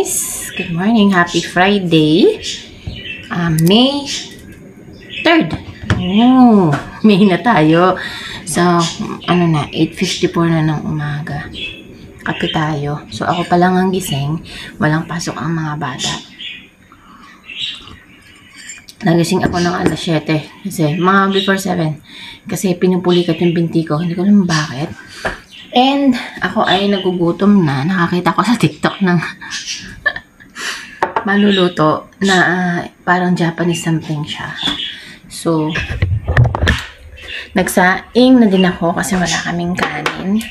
guys! Good morning! Happy Friday! May 3rd. Oh, May na tayo. So, 8:54 na ng umaga. Kape tayo. So, ako pa lang ang gising. Walang pasok ang mga bata. Nagising ako ng alas 7. Kasi, mga before 7. Kasi, pinupulikat yung binti ko. Hindi ko alam bakit. And, ako ay nagugutom na. Nakakita ko sa TikTok ng maluluto na parang Japanese something siya. So, nagsaing na din ako kasi wala kaming kanin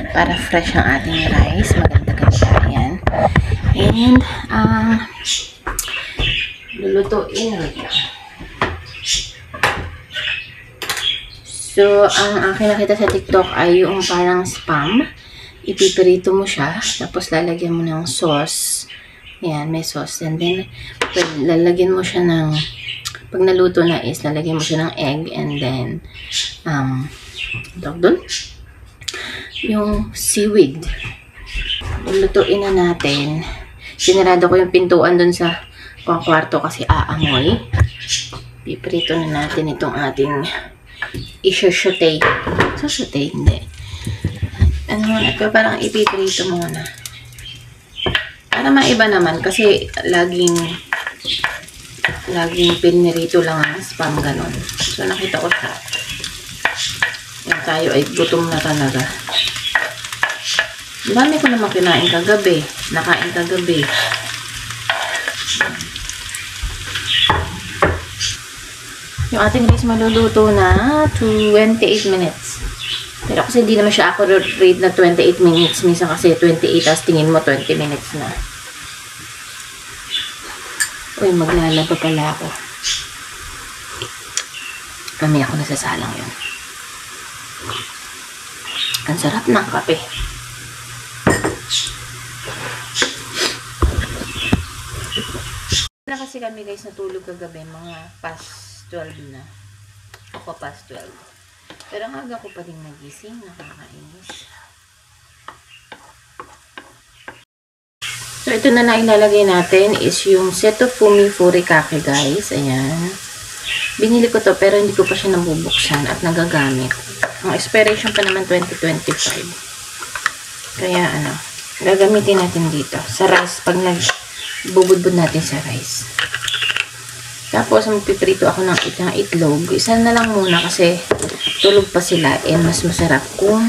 para fresh ang ating rice. Maganda-ganda yan. And, lulutuin rin. So, ang aking nakita sa TikTok ay yung parang spam. Ipipirito mo siya, tapos lalagyan mo ng sauce. Yan, may sauce. And then, lalagyan mo siya ng, pag naluto na is, lalagyan mo siya ng egg. And then, tawag doon? Yung seaweed. Lulutuin na natin. Sinarado ko yung pintuan doon sa kwarto kasi aamoy. Pipirito na natin itong ating i-shote. So, shote, hindi. Ito parang ipipirito muna. Para maiba naman, kasi laging pinirito lang ang spam, ganon. So, nakita ko siya. Yan tayo ay gutom na talaga. Dami ko naman kinain kagabi. Nakain kagabi. Yung ating rice maluluto na 28 minutes. Pero kasi hindi naman siya accurate na 28 minutes. Minsan kasi 28, tapos tingin mo 20 minutes na. Uy, maglalaba pala ako. Kami ako nasasalang yun. Ang sarap ng kape. Na kasi kami guys natulog kagabi, mga past 12 na. Ako past 12. Pero ang aga ko pa rin nagising. Nakakainis. So, ito na ilalagay natin is yung Setofumi Furikake guys. Ayan. Binili ko to pero hindi ko pa siya nabubuksan at nagagamit. Ang expiration pa naman 2025. Kaya gagamitin natin dito. Sa rice. Pag nagbubudbud natin sa rice. Tapos, magpiprito ako ng itlog. Isa na lang muna kasi tulog pa sila. And mas masarap kung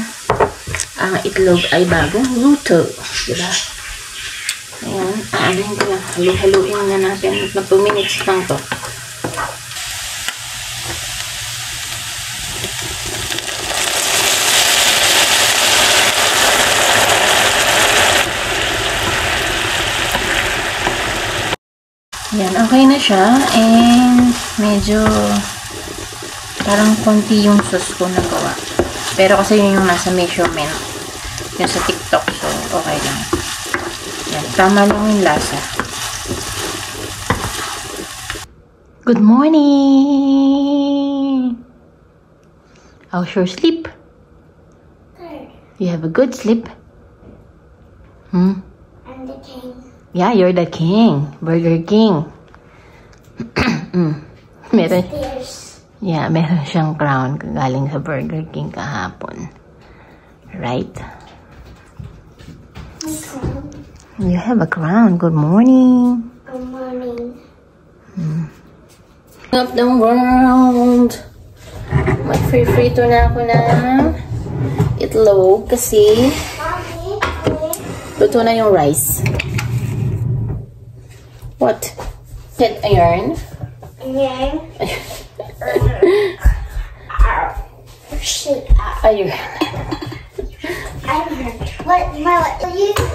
ang itlog ay bagong luto. Diba? Ayan. Aalahin ko lang. Halu-haluin na natin. Na 2 minutes lang to. Yan, okay na siya. And, medyo parang konti yung sauce ko nagawa. Pero kasi yun yung nasa measurement. Yung sa TikTok. So, okay lang. Yan, tama lang yung lasa. Good morning! How's your sleep? Good. You have a good sleep? I'm the king. Yeah, you're the king. Burger King. Meron. Yeah, meron siyang crown galing sa Burger King kahapon. Right? You have a crown. Good morning. Good morning. Up the world. Mag-free-frito na ako ng itlog kasi luto na yung rice. What? Said iron? Iron. Shit. Iron. Iron. What do you do?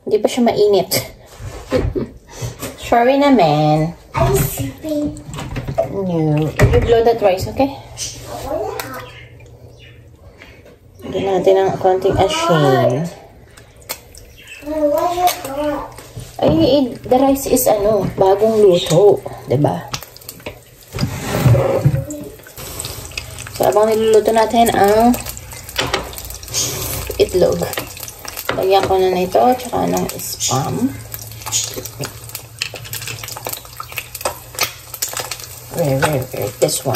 Hindi pa siya mainit. Sorry naman. I'm sleeping. No. You blow that rice, okay? Lagyan natin ng konting asin. Ay, the rice is bagong luto. Diba? So, abang niluluto natin ang itlog. Lagyan ko na ito, tsaka ng spam. Where, this one.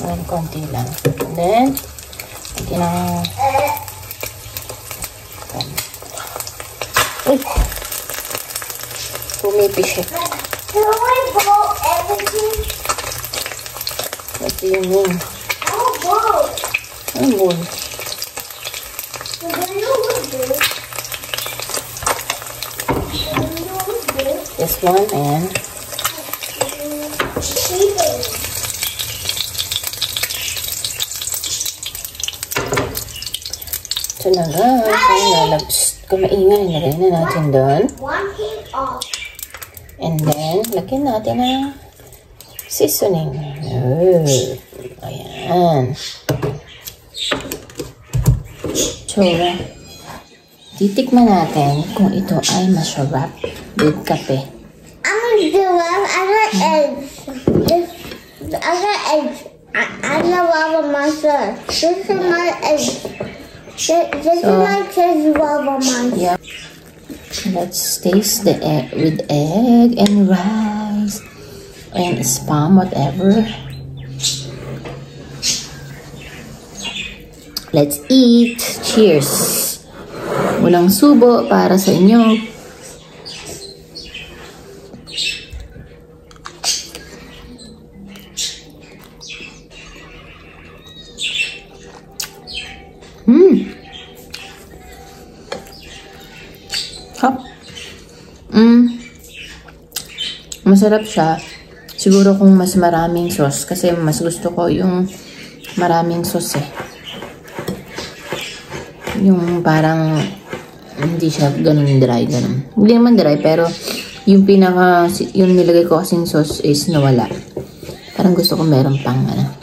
Ayan, konti lang. And then, lagyan ng... Uy! Pumipis siya. Can I bowl everything? What do you mean? Oh, bowl. Ano bowl? Do you know what's this? Do you know what's this? This one, and... Cheating. Ito na guys. Kung maingay, lagay na natin doon. One came off. And then, lagyan natin ng seasoning. Oh, ayan. So, titikman natin kung ito ay masarap with kape. I'm gonna do other eggs. Other eggs. I love all of my stuff. This is my eggs. This is my Chihuahua monster. Yeah. Let's taste the egg with egg and rice and spam, whatever. Let's eat. Cheers. Walang subo para sa inyo. Masarap siya. Siguro kung mas maraming sauce. Kasi mas gusto ko yung maraming sauce eh. Yung parang hindi siya ganun dry, ganun. Hindi naman dry, pero yung yung nilagay ko kasing sauce is nawala. Parang gusto ko meron pang ano.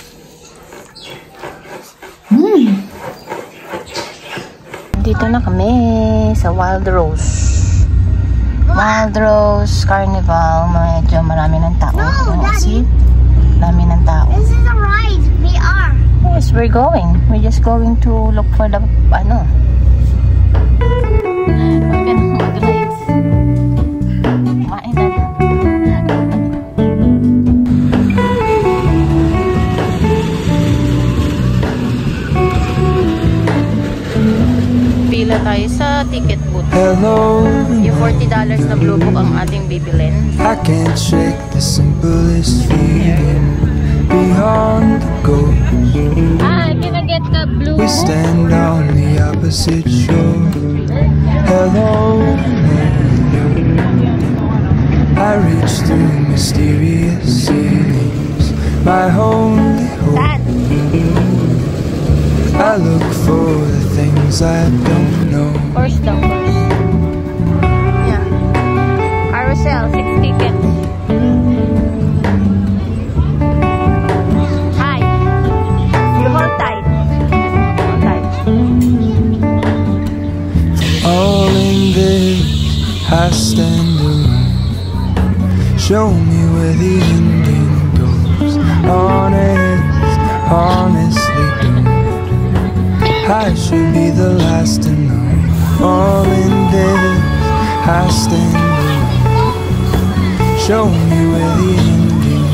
Dito na kami sa Wild Rose. Wild Rose Carnival. Medyo marami ng tao. No, Daddy. Marami ng tao. This is a ride. We are. Yes, we're going. We're just going to look for the, ano. Huwag ka nang mag-rides. Kumain na. Pila tayo sa ticket booth. Hello. Yung $40 na blue book ang ating bibilin. I can't shake the simplest feeling beyond the ghost. Can I get the blue? We stand on the opposite shore. Hello. I reach through mysterious ceilings. My only hope. I look for the things I don't know. First down first. Yeah. Carousel, 6 tickets. Hi. You hold tight. Hold tight. All in this, I stand alone. Show me where the ending goes. Honest, honestly don't. I should be the last to know. All in this, I stand alone. Show me where the ending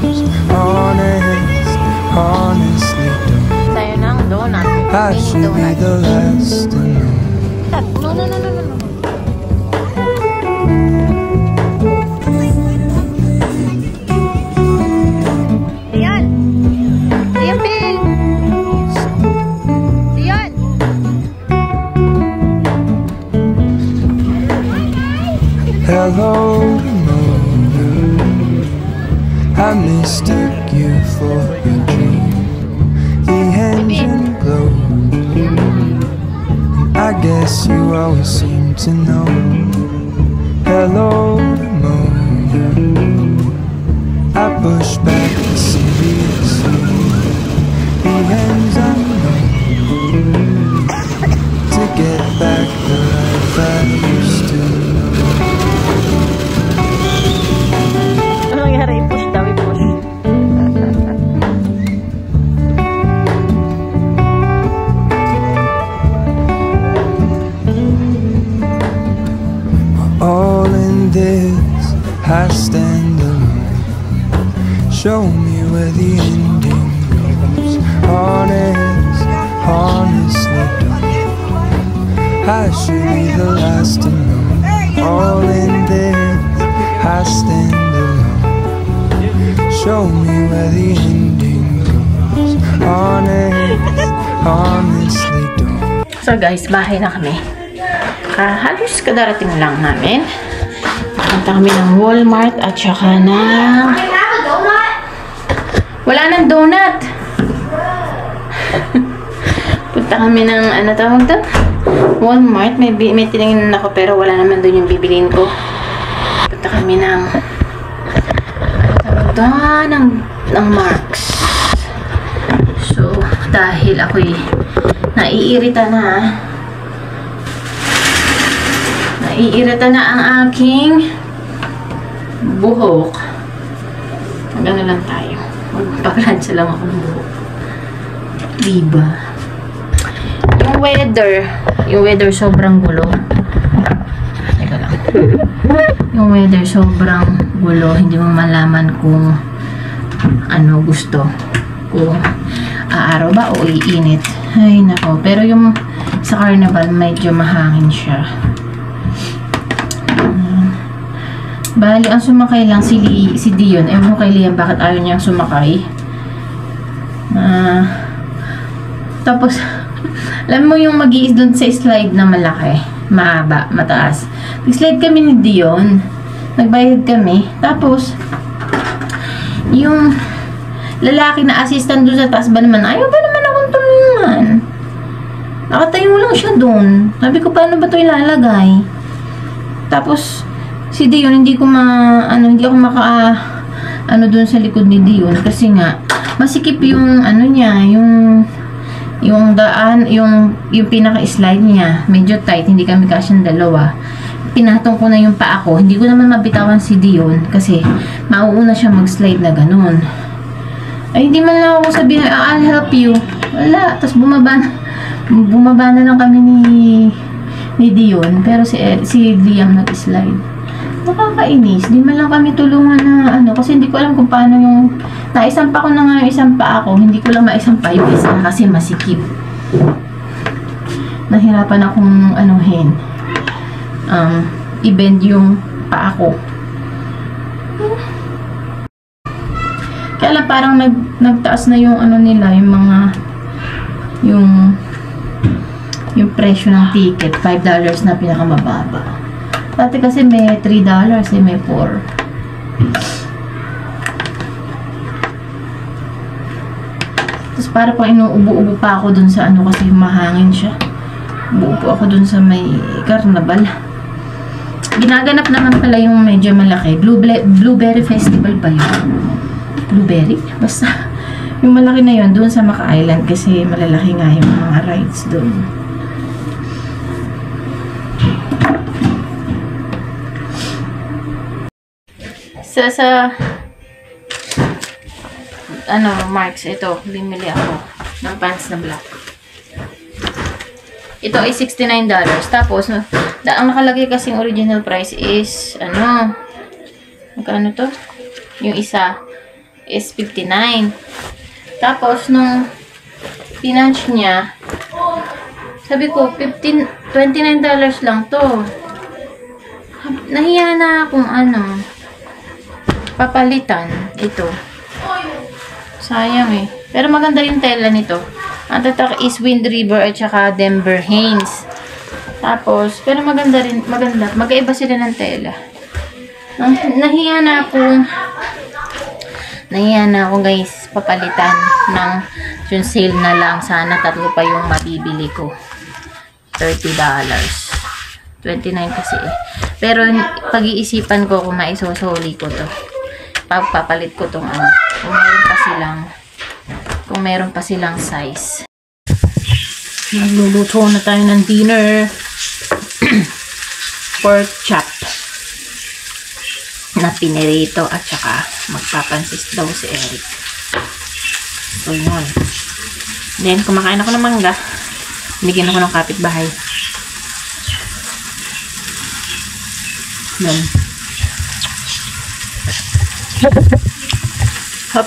goes. Honest, honestly don't. Tayo ng donut. I Mini should be donut. the last to know. No. Diyan! Diyan, Bill! Diyan! Hello, moon. I mistook you for a dream. The engine glowed. I guess you always seem to know. Hello, moon. I push back the serious. The ends unknown. To get back the life I used to know. Show me where the ending goes. Honestly don't. I should be the last to know. All in this, I stand alone. Show me where the ending goes. Honestly don't. So guys, bahay na kami. Halos kadarating lang namin. Punta kami ng Walmart at saka ng... Wala nang donut! Punta kami ng, ano tawag doon? Walmart. May tinignan ako pero wala naman doon yung bibiliin ko. Punta kami ng... Ano tawag doon? Ng Marks. So, dahil ako'y naiirita na. Naiirita na ang aking buhok. Hanggang na lang tayo. Magpaplansya lang ako ng buhok. Diba? Yung weather sobrang gulo. Teka lang. Yung weather sobrang gulo. Hindi mo malaman kung ano gusto. Kung aaraw ba o iinit. Ay, nako. Pero yung sa Carnival, medyo mahangin siya. Bali, ang sumakay lang si Dion. Ewan ko kay Liam bakit ayaw niyang sumakay. Tapos, alam mo yung mag-iis doon sa slide na malaki. Mahaba, mataas. Nag-slide kami ni Dion. Nagbayad kami. Tapos, yung lalaki na assistant doon sa taas ba naman, ayaw ba naman akong tulungan? Nakatayo lang siya doon. Sabi ko, paano ba ito ilalagay? Tapos, si Dion, hindi ako doon sa likod ni Dion kasi nga masikip yung niya, yung daan, yung pinaka-slide niya, medyo tight, hindi kami kasyang dalawa. Pinatong ko na yung paa ko, hindi ko naman mabitawan si Dion kasi mauuna siya mag-slide na ganun. Ay, hindi man lang ako sabihin, I'll help you. Wala, tapos bumaba na lang kami ni Dion, pero si Liam nag-slide. Nakakainis. Di man lang kami tulungan na kasi hindi ko alam kung paano yung naisampa ko na nga yung isang paa ko. Hindi ko lang maisampa yung isa kasi masikip. Nahirapan akong i-bend yung paa ko. Kaya lang parang nagtaas na yung nila, yung mga yung presyo ng ticket. $5 na pinakamababa. Dati kasi may $3, may 4. Tapos para pang inuubo-ubo pa ako dun sa kasi mahangin siya. Ubo ako dun sa may Carnival. Ginaganap naman pala yung medyo malaki. Blueberry Festival ba yun? Blueberry? Basta yung malaki na yun dun sa Maca Island kasi malalaki nga yung mga rides dun. Sa Marks, ito, bumili ako ng pants na black. Ito ay $69. Tapos, ang nakalagay kasing original price is, magkano to? Yung isa is $59. Tapos, nung pinunch niya, sabi ko, $29 lang to. Nahiya na akong papalitan. Ito. Sayang eh. Pero maganda yung tela nito. Ang tatak is Wind River at saka Denver Hanes. Tapos, pero maganda rin. Maganda. Magkaiba sila ng tela. Nahiya na ako guys. Papalitan ng yung sale na lang. Sana tatlo pa yung mabibili ko. $30. 29 kasi eh. Pero pag-iisipan ko kung maisosoli ko to. Pagpapalit ko tong kung meron pa silang size. Nagluluto na tayo ng dinner. Pork chop na pinirito at saka magpapansis daw si Eric. So yun. Then kumakain ako ng mangga. Binigyan ako ng kapitbahay. Yan. Hop.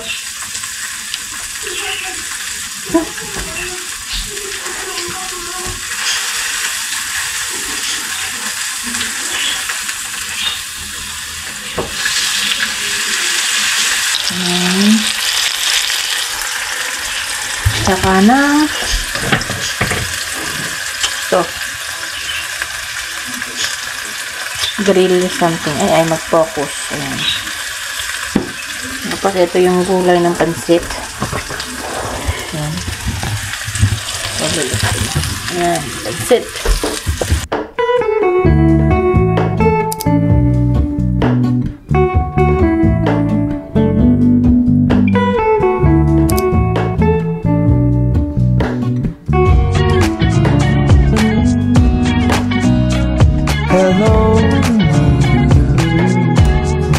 Saka na ito. Grill something. Ay, mag-focus. Ayan. Tapos ito yung gulay ng pansit. Ayan. Ayan, pansit.